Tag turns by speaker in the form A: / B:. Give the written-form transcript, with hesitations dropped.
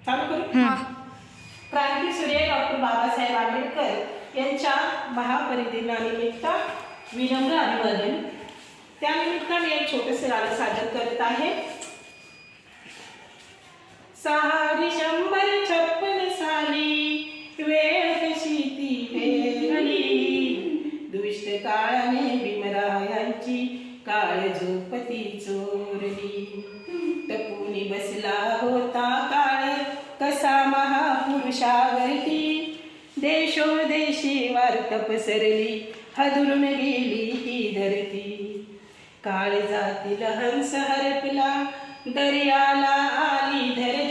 A: चालू करू? क्रांतीसूर्य डॉक्टर बाबासाहेब आंबेडकर यांच्या महापरिनिर्वाणानिमित्त विनम्र अभिवादन. त्यानिमित्त मी एक छोटेसे गाणं सादर करत आहे. 6 डिसेंबर 56 साली वेळ कशी ती वेगळी, दुष्ट काळाने भीमरायांची काळ झोपती चोरली. टपूनी बसला होता काळ कसा महापुरुषावरती, देशोदेशी वार्ता पसरली हादरून गेली ही धरती. काळजातील हंस हरपला दर्याला आली धरती,